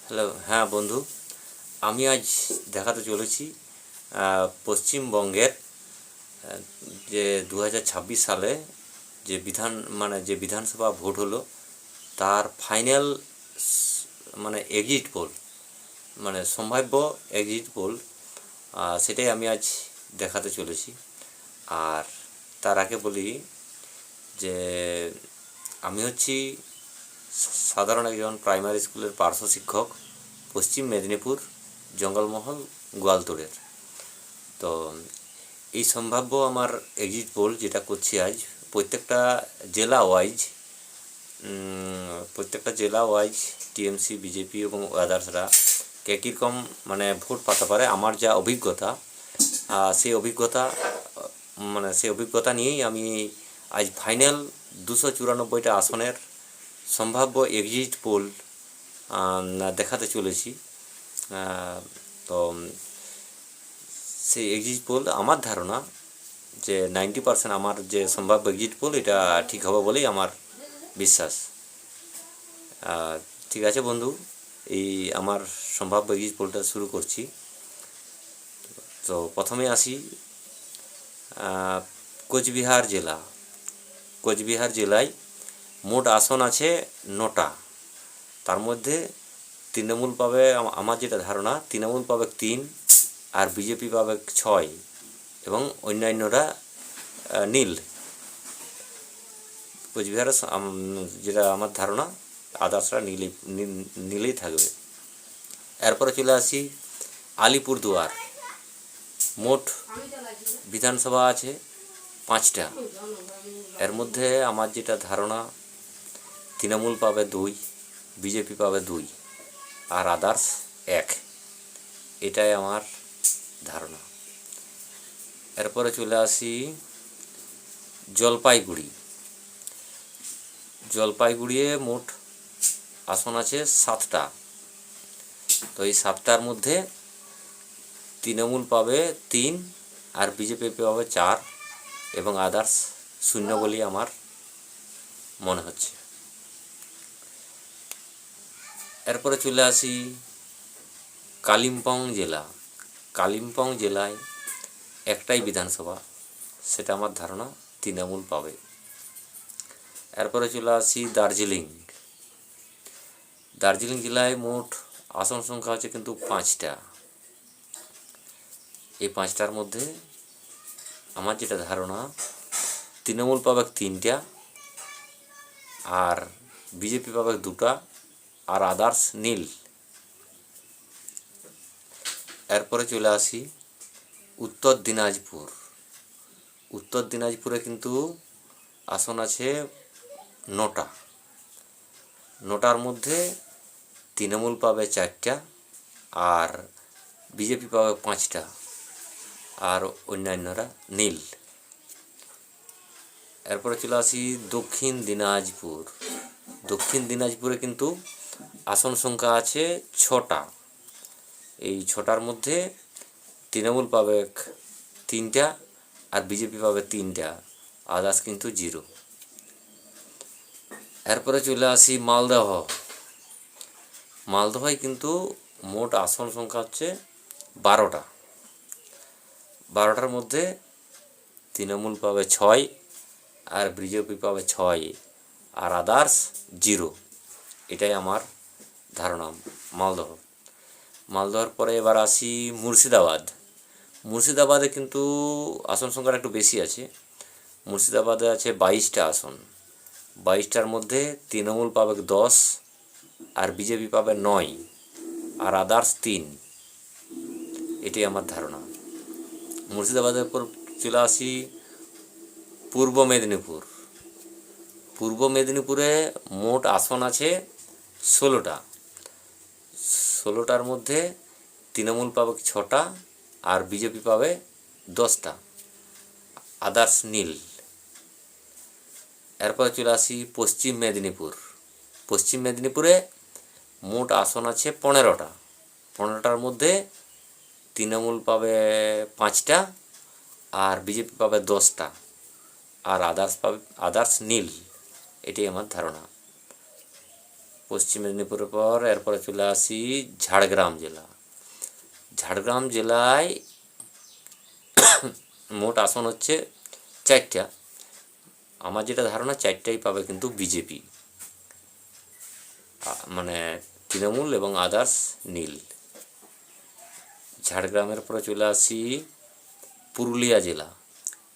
Hello, হ্যাঁ বন্ধু, আমি আজ দেখাতে চলেছি পশ্চিমবঙ্গের যে 2026 সালে যে বিধানসভা ভোট হলো তার ফাইনাল এক্সিট পোল, সম্ভাব্য এক্সিট পোল, সেটাই আমি আজ দেখাতে চলেছি। আর তার আগে বলি যে আমি হচ্ছি সাধারণ একজন প্রাইমারি স্কুলের পার্শ্ব শিক্ষক, পশ্চিম মেদিনীপুর, জঙ্গলমহল, গোয়ালতোড়ের। তো এই সম্ভাব্য আমার এক্সিট পোল যেটা করছি আজ, প্রত্যেকটা জেলা ওয়াইজ টিএমসি, বিজেপি এবং আদার্সরা কে কীরকম ভোট পাতে পারে, আমার যা অভিজ্ঞতা, সেই অভিজ্ঞতা নিয়েই আমি আজ ফাইনাল 294টা আসনের সম্ভাব্য এক্সিট পোল দেখাতে চলেছি। তো সেই এক্সিট পোল আমার ধারণা যে 90% আমার যে সম্ভাব্য এক্সিট পোল এটা ঠিক হবে বলেই আমার বিশ্বাস। ঠিক আছে বন্ধু, এই আমার সম্ভাব্য এক্সিট পোলটা শুরু করছি। তো প্রথমে আসি কোচবিহার জেলায় মোট আসন আছে 9টা। তার মধ্যে তৃণমূল পাবে, আমার যেটা ধারণা, তৃণমূল পাবে 3 আর বিজেপি পাবে 6 এবং অন্যান্যরা নীল। কোচবিহারে যেটা আমার ধারণা, আদার্সরা নীলেই থাকবে। এরপরে চলে আসি আলিপুরদুয়ার। মোট বিধানসভা আছে 5টা। এর মধ্যে আমার যেটা ধারণা, তৃণমূল পাবে 2, বিজেপি পাবে 2 আর আদার্স 1, এটাই আমার ধারণা। এরপরে চলে আসি জলপাইগুড়িয়ে মোট আসন আছে 7টা। তো এই 7টার মধ্যে তৃণমূল পাবে 3 আর বিজেপি পাবে 4 এবং আদার্স 0 বলেই আমার মনে হচ্ছে। এরপরে চলে আসি কালিম্পং জেলায় একটাই বিধানসভা, সেটা আমার ধারণা তৃণমূল পাবে। এরপরে চলে আসি দার্জিলিং জেলায় মোট আসন সংখ্যা হচ্ছে কিন্তু 5টা। এই 5টার মধ্যে আমার যেটা ধারণা, তৃণমূল পাবে 3টা আর বিজেপি পাবে 2টা আর আদার্স নীল। এরপরে চলে আসি উত্তর দিনাজপুরে কিন্তু আসন আছে 9টার মধ্যে তৃণমূল পাবে 4টা আর বিজেপি পাবে 5টা আর অন্যান্যরা নীল। এরপরে চলে আসি দক্ষিণ দিনাজপুরে কিন্তু আসন সংখ্যা আছে 6টা। এই 6টার মধ্যে তৃণমূল পাবে 3টা আর বিজেপি পাবে 3টা, আদার্স কিন্তু 0। এরপরে চলে আসি মালদহে কিন্তু মোট আসন সংখ্যা হচ্ছে 12টার মধ্যে তৃণমূল পাবে 6 আর বিজেপি পাবে 6 আর আদার্স 0, এটাই আমার ধারণা। মালদহর পরে এবার আসি মুর্শিদাবাদে কিন্তু আসন সংখ্যাটা একটু বেশি আছে। মুর্শিদাবাদে আছে 22টা আসন। 22টার মধ্যে তৃণমূল পাবে 10 আর বিজেপি পাবে 9 আর আদার্স 3, এটাই আমার ধারণা। মুর্শিদাবাদের পর চলে আসি পূর্ব মেদিনীপুরে মোট আসন আছে 16টার মধ্যে তৃণমূল পাবে 6টা আর বিজেপি পাবে 10টা, আদার্স নীল। এরপরে চলে আসি পশ্চিম মেদিনীপুরে মোট আসন আছে 15টার মধ্যে তৃণমূল পাবে 5টা আর বিজেপি পাবে 10টা আর আদার্স নীল, এটাই আমার ধারণা। পশ্চিম মেদিনীপুরের পর এরপরে চলে আসি ঝাড়গ্রাম জেলা। ঝাড়গ্রাম জেলায় মোট আসন হচ্ছে 4টা। আমার যেটা ধারণা 4টাই পাবে কিন্তু বিজেপি, মানে তৃণমূল এবং আদার্স নীল। ঝাড়গ্রামের পরে চলে আসি পুরুলিয়া জেলা।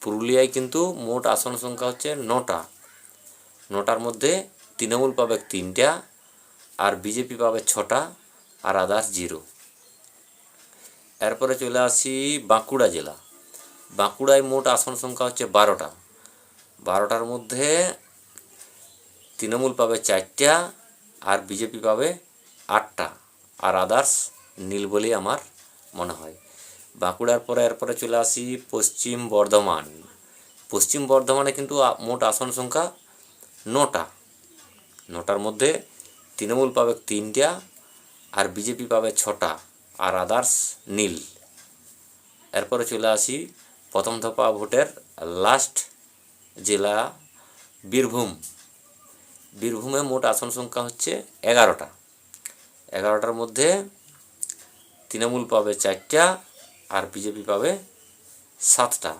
পুরুলিয়ায় কিন্তু মোট আসন সংখ্যা হচ্ছে 9টা। 9টার মধ্যে তৃণমূল পাবে 3টা, আর বিজেপি পাবে 6টা, আর আদার্স 0। এরপরে চলে আসি বাঁকুড়া জেলা। বাঁকুড়ায় মোট আসন সংখ্যা হচ্ছে 12টা। 12টার মধ্যে তৃণমূল পাবে 4টা, আর বিজেপি পাবে 8টা, আর আদার্স নীল বলেই আমার মনে হয়। বাঁকুড়ার পরে এরপরে চলে আসি পশ্চিম বর্ধমান। পশ্চিম বর্ধমানে কিন্তু মোট আসন সংখ্যা 9টা। 9টার মধ্যে তৃণমূল পাবে 3টা, আর বিজেপি পাবে 6টা, আর আদার্স নীল। এরপরে চলে আসি প্রথম দফা ভোটের লাস্ট জেলা বীরভূম। বীরভূমে মোট আসন সংখ্যা হচ্ছে 11টা। 11টার মধ্যে তৃণমূল পাবে 4টা, আর বিজেপি পাবে 7টা,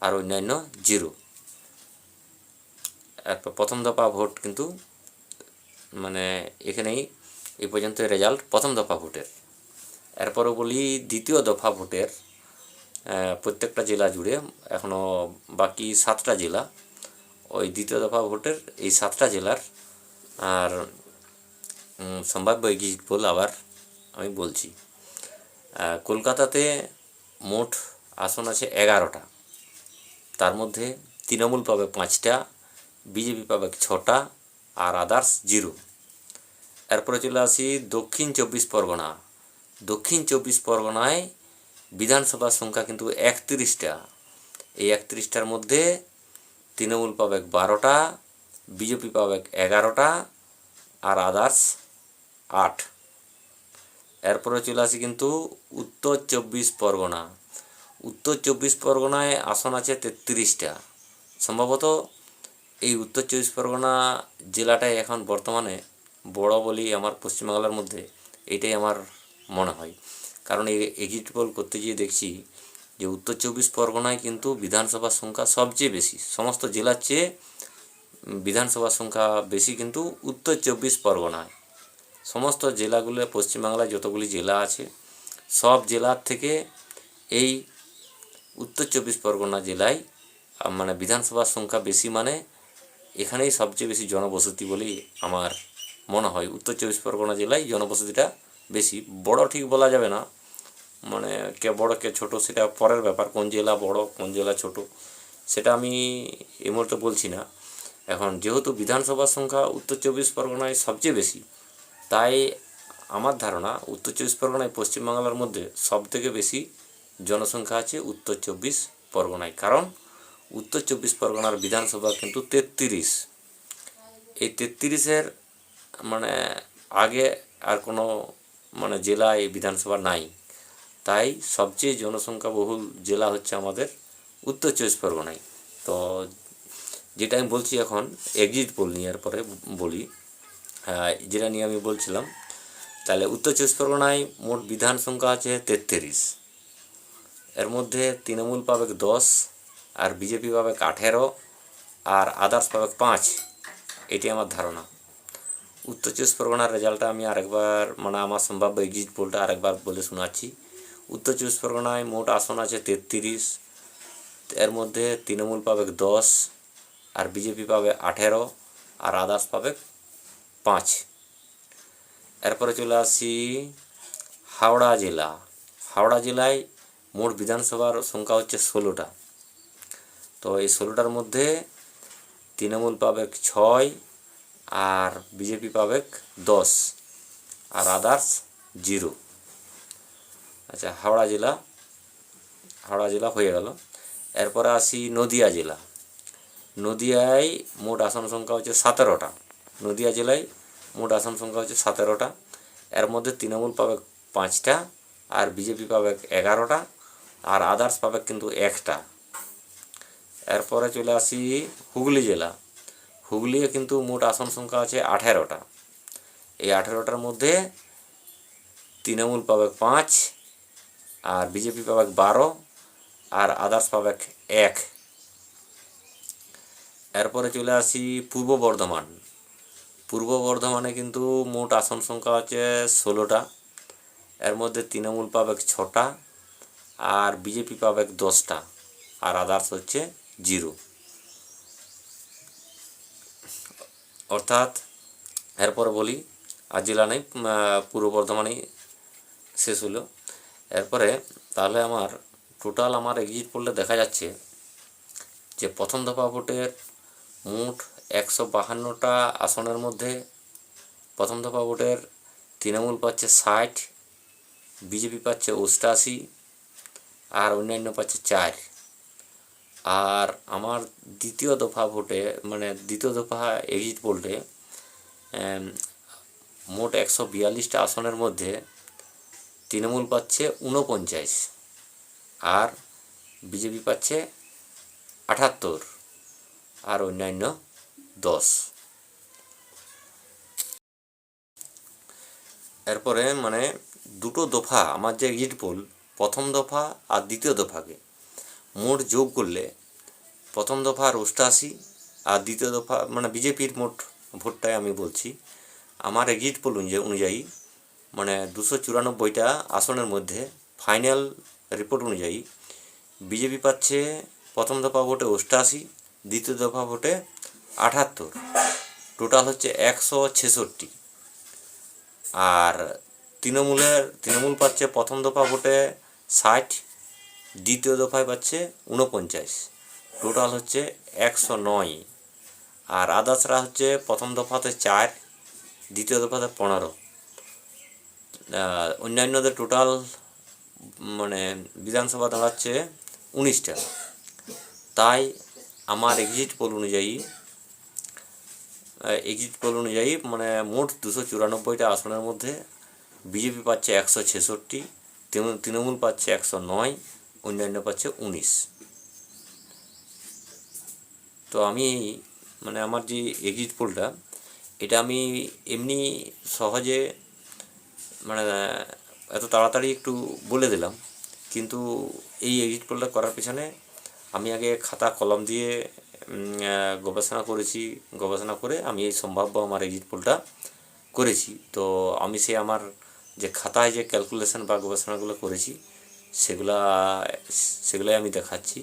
আর অন্যান্য 0। এরপর প্রথম দফা ভোট কিন্তু মানে এখানেই এই পর্যন্ত রেজাল্ট প্রথম দফা ভোটের। এরপরও বলি দ্বিতীয় দফা ভোটের প্রত্যেকটা জেলা জুড়ে এখনও বাকি 7টা জেলা। ওই দ্বিতীয় দফা ভোটের এই 7টা জেলার আর সম্ভাব্য এক্সিট পোল আবার আমি বলছি। কলকাতাতে মোট আসন আছে 11টা। তার মধ্যে তৃণমূল পাবে 5টা, বিজেপি পাবে 6টা, আর আদার্স 0। এরপরে চলে আসি দক্ষিণ 24 পরগনা। দক্ষিণ 24 পরগনায় বিধানসভার সংখ্যা কিন্তু 31টা। এই 31টার মধ্যে তৃণমূল পাবে 12টা, বিজেপি পাবে 11টা, আর আদার্স 8। এরপরে চলে আসি কিন্তু উত্তর 24 পরগনা। উত্তর 24 পরগনায় আসন আছে 33টা। সম্ভবত এই উত্তর 24 পরগনা জেলাটাই এখন বর্তমানে বড় বলি আমার পশ্চিমবাংলার মধ্যে, এটাই আমার মনে হয়। কারণ এই এক্সিট পোল করতে গিয়ে দেখছি যে উত্তর 24 পরগনায় কিন্তু বিধানসভার সংখ্যা সবচেয়ে বেশি, সমস্ত জেলার চেয়ে বিধানসভার সংখ্যা বেশি কিন্তু উত্তর 24 পরগনায়। সমস্ত জেলাগুলো পশ্চিমবাংলায় যতগুলি জেলা আছে সব জেলার থেকে এই উত্তর 24 পরগনা জেলায় মানে বিধানসভার সংখ্যা বেশি, মানে এখানেই সবচেয়ে বেশি জনবসতি বলেই আমার মনে হয়। উত্তর 24 পরগনা জেলায় জনবসতিটা বেশি। বড় ঠিক বলা যাবে না, মানে কে বড় কে ছোট সেটা পরের ব্যাপার, কোন জেলা বড় কোন জেলা ছোট সেটা আমি এই মুহূর্তে বলছি না। এখন যেহেতু বিধানসভার সংখ্যা উত্তর 24 পরগনায় সবচেয়ে বেশি, তাই আমার ধারণা উত্তর 24 পরগনায় পশ্চিমবাংলার মধ্যে সবথেকে বেশি জনসংখ্যা আছে উত্তর 24 পরগনায়। কারণ উত্তর 24 পরগনার বিধানসভা কিন্তু 33। এই 33-এর মানে আগে আর কোনো মানে জেলা এই বিধানসভা নাই, তাই সবচেয়ে জনসংখ্যা বহুল জেলা হচ্ছে আমাদের উত্তর 24 পরগনায়। তো যেটা আমি বলছি এখন এক্সিট পোল নিয়ে পরে বলি, যেটা নিয়ে আমি বলছিলাম, তাহলে উত্তর 24 পরগনায় মোট বিধান সংখ্যা আছে 33। এর মধ্যে তৃণমূল পাবে 10, আর বিজেপি পাবে 18, আর আদার্স পাবে 5। এটি আমার ধারণা। উত্তর 24 পরগনার রেজাল্টটা আমি আরেকবার মানে আমার সম্ভাব্য এক্সিট পোলটা আরেকবার বলে শোনাচ্ছি। উত্তর 24 পরগনায় মোট আসন আছে 33। এর মধ্যে তৃণমূল পাবে 10, আর বিজেপি পাবে 18, আর আদার্স পাবে 5। এরপরে চলে আসি হাওড়া জেলা। হাওড়া জেলায় মোট বিধানসভার সংখ্যা হচ্ছে 16টা। তো এই 16টার মধ্যে তৃণমূল পাবে 6, আর বিজেপি পাবে 10, আর আদার্স 0। আচ্ছা, হাওড়া জেলা হয়ে গেল। এরপরে আসি নদিয়া জেলা। নদিয়ায় মোট আসন সংখ্যা হচ্ছে 17টা। নদিয়া জেলায় মোট আসন সংখ্যা হচ্ছে 17টা। এর মধ্যে তৃণমূল পাবে 5টা, আর বিজেপি পাবে 11টা, আর আদার্স পাবে কিন্তু 1টা। এরপরে চলে আসি হুগলি জেলা। হুগলিতে কিন্তু মোট আসন সংখ্যা আছে 18টা। এই 18টার মধ্যে তৃণমূল পাবে 5, আর বিজেপি পাবে 12, আর আদার্স পাবে 1। এরপরে চলে আসি পূর্ব বর্ধমান। পূর্ব বর্ধমানে কিন্তু মোট আসন সংখ্যা হচ্ছে 16টা। এর মধ্যে তৃণমূল পাবে 6টা, আর বিজেপি পাবে 10টা, আর আদার্স হচ্ছে 0। অর্থাৎ এরপরে বলি, আর জেলা নেই, পূর্ব বর্ধমানেই শেষ হলো। এরপরে তাহলে আমার টোটাল আমার এক্সিট পোলে দেখা যাচ্ছে যে প্রথম দফা ভোটের মোট 152টা আসনের মধ্যে প্রথম দফা ভোটের তৃণমূল পাচ্ছে 60, বিজেপি পাচ্ছে 88, আর অন্যান্য পাচ্ছে 4। আর আমার দ্বিতীয় দফা ভোটে, মানে দ্বিতীয় দফা এক্সিট পোলে মোট 142টা আসনের মধ্যে তৃণমূল পাচ্ছে 49, আর বিজেপি পাচ্ছে 78, আর অন্যান্য 10। এরপরে মানে দুটো দফা আমার যে এক্সিট পোল, প্রথম দফা আর দ্বিতীয় দফাকে মোট যোগ করলে প্রথম দফার 88, আর দ্বিতীয় দফা মানে বিজেপির মোট ভোটটাই আমি বলছি, আমার এক্সিট পোল অনুযায়ী মানে 294টা আসনের মধ্যে ফাইনাল রিপোর্ট অনুযায়ী বিজেপি পাচ্ছে প্রথম দফা ভোটে 88, দ্বিতীয় দফা ভোটে 78, টোটাল হচ্ছে 166। আর তৃণমূল পাচ্ছে প্রথম দফা ভোটে 60, দ্বিতীয় দফায় পাচ্ছে 49, টোটাল হচ্ছে 109। আর আদার্সরা হচ্ছে প্রথম দফাতে 4, দ্বিতীয় দফাতে 15, অন্যান্যদের টোটাল মানে বিধানসভা দাঁড়াচ্ছে 19টা। তাই আমার এক্সিট পোল অনুযায়ী মানে মোট 294টা আসনের মধ্যে বিজেপি পাচ্ছে 166, তৃণমূল পাচ্ছে 109, অন্যান্য পাচ্ছে 19। তো আমি মানে আমার যে এক্সিট পোলটা, এটা আমি এমনি সহজে মানে এত তাড়াতাড়ি একটু বলে দিলাম, কিন্তু এই এক্সিট পোলটা করার পেছনে আমি আগে খাতা কলম দিয়ে গবেষণা করে আমি এই সম্ভাব্য আমার এক্সিট পোলটা করেছি। তো আমি আমার যে খাতায় যে ক্যালকুলেশন বা গবেষণাগুলো করেছি সেগুলাই আমি দেখাচ্ছি।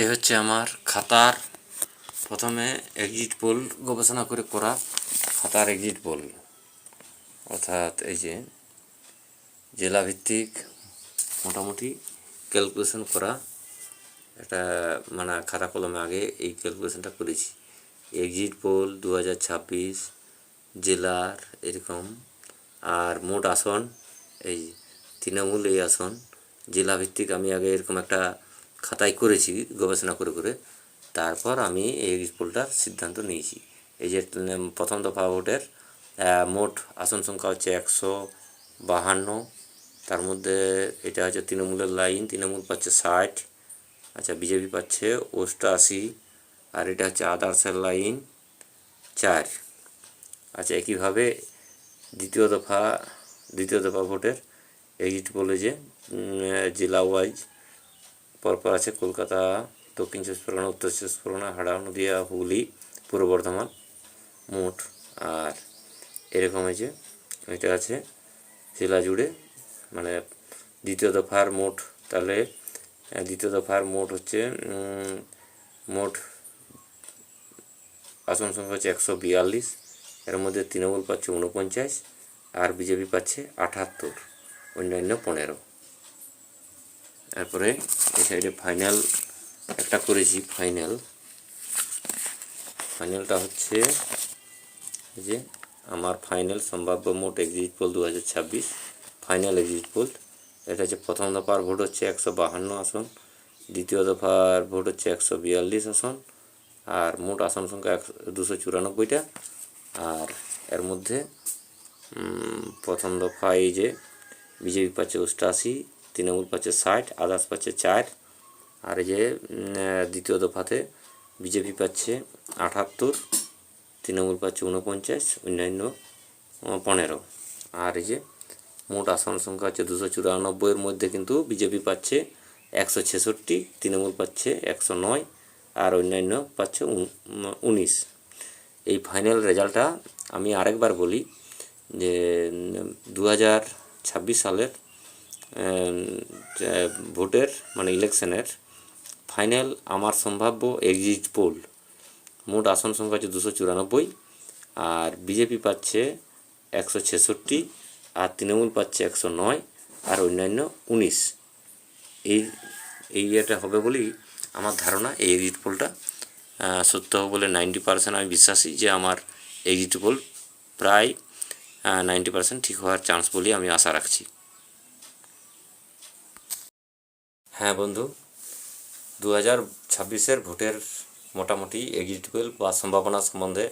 এই হচ্ছে আমার খাতার প্রথমে এক্সিট পোল গবেষণা করে করা খাতার এক্সিট পোল, অর্থাৎ এই যে জেলাভিত্তিক মোটামুটি ক্যালকুলেশন করা একটা মানে খাতা কলমে আগে এই ক্যালকুলেশনটা করেছি। এক্সিট পোল 2026 জেলার এরকম, আর মোট আসন এই তৃণমূল এই আসন জেলাভিত্তিক আমি আগে এরকম একটা খাতায় করেছি গবেষণা করে, তারপর আমি এই এক্সিট পোলটার সিদ্ধান্ত নিয়েছি। এই যে প্রথম দফা ভোটের মোট আসন সংখ্যা হচ্ছে 152, তার মধ্যে এটা হচ্ছে তৃণমূলের লাইন, তৃণমূল পাচ্ছে 60, আচ্ছা বিজেপি পাচ্ছে 88, আর এটা হচ্ছে আদার্সের লাইন 4। আচ্ছা একইভাবে দ্বিতীয় দফা ভোটের এক্সিট পোলে যে জেলা ওয়াইজ পরপর আছে কলকাতা, দক্ষিণ চব্বিশ পরগনা, উত্তর চব্বিশ পরগনা, হাওড়া, নদিয়া, হুগলি, পূর্ব বর্ধমান মোট। আর এরকম আছে এটা আছে জেলা জুড়ে মানে দ্বিতীয় দফার মোট, তাহলে দ্বিতীয় দফার মোট হচ্ছে মোট আসন সংখ্যা হচ্ছে 142, এর মধ্যে তৃণমূল পাচ্ছে 49, আর বিজেপি পাচ্ছে 78, অন্যান্য 15। তারপরে এই সাইডে ফাইনাল একটা করেছি। ফাইনালটা হচ্ছে যে আমার ফাইনাল সম্ভাব্য মোট exit pole 2026 final exit pole. এটা হচ্ছে প্রথম দফার ভোট হচ্ছে 152 আসন, দ্বিতীয় দফার ভোট হচ্ছে 142 আসন, আর মোট আসন সংখ্যা 294টা। আর এর মধ্যে প্রথম দফায় যে বিজেপি পাচ্ছে 88, তৃণমূল পাচ্ছে 60, আদার্স পাচ্ছে 4, আর এই যে দ্বিতীয় দফাতে বিজেপি পাচ্ছে 78, তৃণমূল পাচ্ছে 49, অন্যান্য 15। আর এই যে মোট আসন সংখ্যা হচ্ছে 294-এর মধ্যে কিন্তু বিজেপি পাচ্ছে 166, তৃণমূল পাচ্ছে 109, আর অন্যান্য পাচ্ছে 19। এই ফাইনাল রেজাল্টটা আমি আরেকবার বলি যে 2026 সালের ভোটের মানে ইলেকশনের ফাইনাল আমার সম্ভাব্য এক্সিট পোল, মোট আসন সংখ্যা হচ্ছে 294, আর বিজেপি পাচ্ছে 166, আর তৃণমূল পাচ্ছে 109, আর অন্যান্য 19। এই এটা হবে বলেই আমার ধারণা। এই এক্সিট পোলটা সত্য হবে বলে 90% আমি বিশ্বাসী যে আমার এক্সিট পোল প্রায় 90% ঠিক হওয়ার চান্স বলেই আমি আশা রাখছি। হ্যাঁ বন্ধু, 2026-এর ভোটের মোটামুটি এক্সিট পোল বা সম্ভাবনা সম্বন্ধে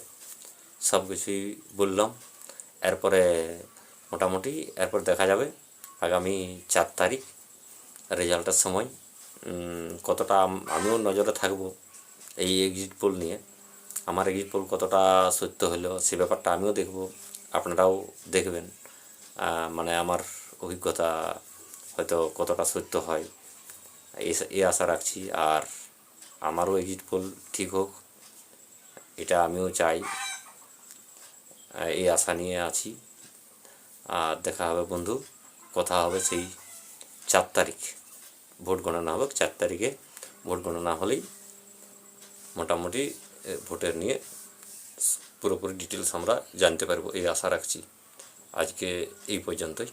সব কিছুই বললাম। এরপরে মোটামুটি এরপর দেখা যাবে আগামী 4 তারিখ রেজাল্টের সময় কতটা আমিও নজরে থাকবো এই এক্সিট পোল নিয়ে। আমার এক্সিট পোল কতটা সত্য হলো সে ব্যাপারটা আমিও দেখব, আপনারাও দেখবেন। মানে আমার অভিজ্ঞতা হয়তো কতটা সত্য হয় এই আশা রাখছি। আর আমারও এক্সিট পোল ঠিক হোক, এটা আমিও চাই, এই আশা নিয়ে আছি। আর দেখা হবে বন্ধু, কথা হবে সেই 4 তারিখ ভোট গণনা হবে। 4 তারিখে ভোট গণনা হলেই মোটামুটি ভোটের নিয়ে পুরোপুরি ডিটেলস আমরা জানতে পারবো, এই আশা রাখছি। আজকে এই পর্যন্তই।